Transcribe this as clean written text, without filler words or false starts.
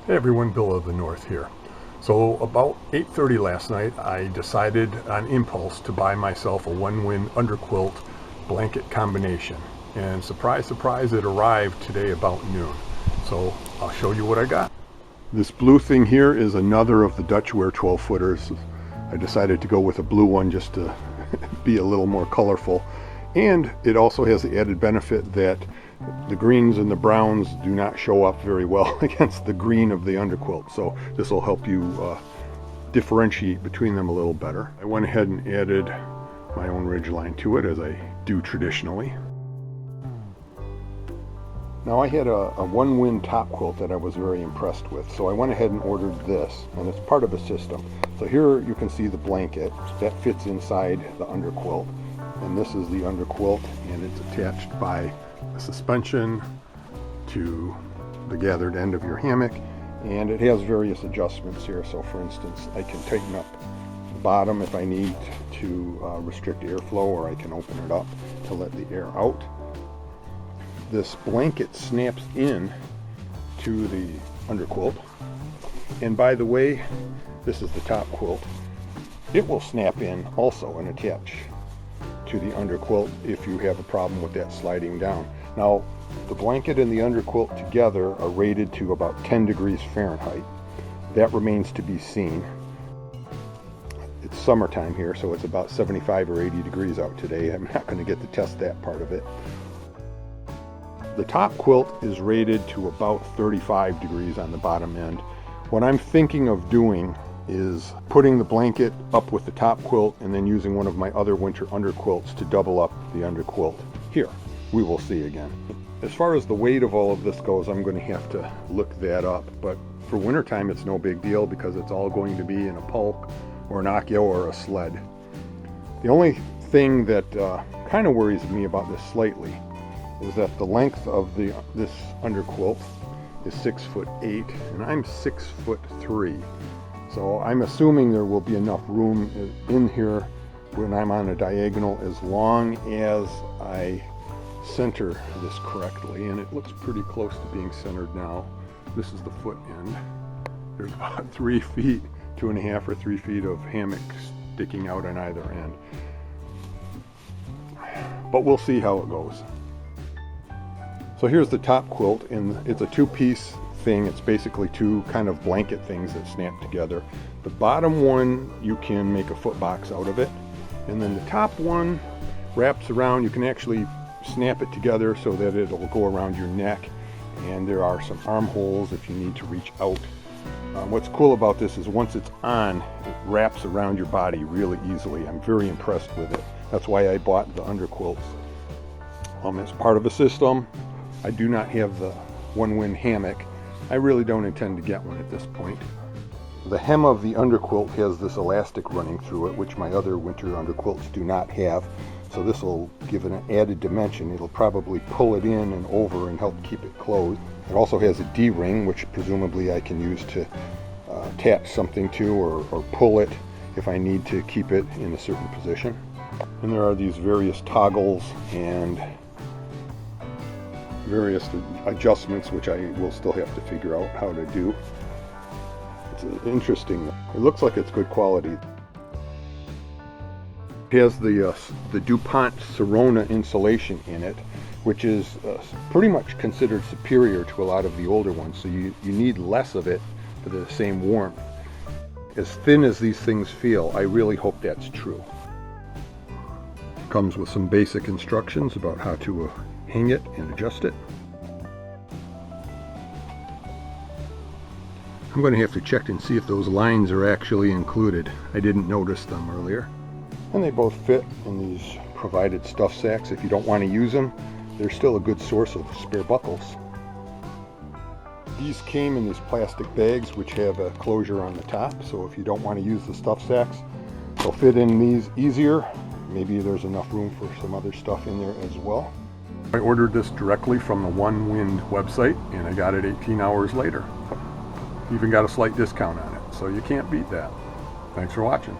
Hey everyone, Bill of the North here. So about 8:30 last night, I decided on impulse to buy myself a Onewind underquilt blanket combination. And surprise, surprise, it arrived today about noon. So I'll show you what I got. This blue thing here is another of the Dutchware 12-footers. I decided to go with a blue one just to be a little more colorful. And it also has the added benefit that the greens and the browns do not show up very well against the green of the underquilt. So this will help you differentiate between them a little better. I went ahead and added my own ridgeline to it, as I do traditionally. Now I had a Onewind top quilt that I was very impressed with, so I went ahead and ordered this, and it's part of a system. So here you can see the blanket that fits inside the underquilt, and this is the underquilt, and it's attached by a suspension to the gathered end of your hammock, and it has various adjustments here. So for instance, I can tighten up the bottom if I need to restrict airflow, or I can open it up to let the air out. This blanket snaps in to the underquilt, and by the way, this is the top quilt. It will snap in also and attach to the underquilt if you have a problem with that sliding down. Now, the blanket and the underquilt together are rated to about 10 degrees Fahrenheit. That remains to be seen. It's summertime here, so it's about 75 or 80 degrees out today. I'm not going to get to test that part of it. The top quilt is rated to about 35 degrees on the bottom end. What I'm thinking of doing is putting the blanket up with the top quilt and then using one of my other winter underquilts to double up the underquilt here. We will see again. As far as the weight of all of this goes, I'm going to have to look that up, but for wintertime it's no big deal because it's all going to be in a pulk or an akio or a sled. The only thing that kind of worries me about this slightly is that the length of this underquilt is 6'8", and I'm 6'3". So I'm assuming there will be enough room in here when I'm on a diagonal, as long as I center this correctly, and it looks pretty close to being centered now. This is the foot end. There's about 3 feet, 2.5 or 3 feet of hammock sticking out on either end. But we'll see how it goes. So here's the top quilt, and it's a two-piece thing. It's basically two kind of blanket things that snap together. The bottom one, you can make a foot box out of it, and then the top one wraps around. You can actually snap it together so that it'll go around your neck, and there are some armholes if you need to reach out. What's cool about this is once it's on, it wraps around your body really easily. I'm very impressed with it. That's why I bought the underquilts. It's part of a system. I do not have the Onewind hammock. I really don't intend to get one at this point. The hem of the underquilt has this elastic running through it, which my other winter underquilts do not have. So this will give it an added dimension. It'll probably pull it in and over and help keep it closed. It also has a D-ring, which presumably I can use to attach something to or pull it if I need to keep it in a certain position. And there are these various toggles and various adjustments, which I will still have to figure out how to do. It's interesting. It looks like it's good quality. It has the DuPont Sorona insulation in it, which is pretty much considered superior to a lot of the older ones. So you need less of it for the same warmth. As thin as these things feel, I really hope that's true. It comes with some basic instructions about how to hang it and adjust it. I'm going to have to check and see if those lines are actually included. I didn't notice them earlier. And they both fit in these provided stuff sacks. If you don't want to use them, they're still a good source of spare buckles. These came in these plastic bags which have a closure on the top, so if you don't want to use the stuff sacks, they'll fit in these easier. Maybe there's enough room for some other stuff in there as well. I ordered this directly from the Onewind website, and I got it 18 hours later. Even got a slight discount on it, so you can't beat that. Thanks for watching.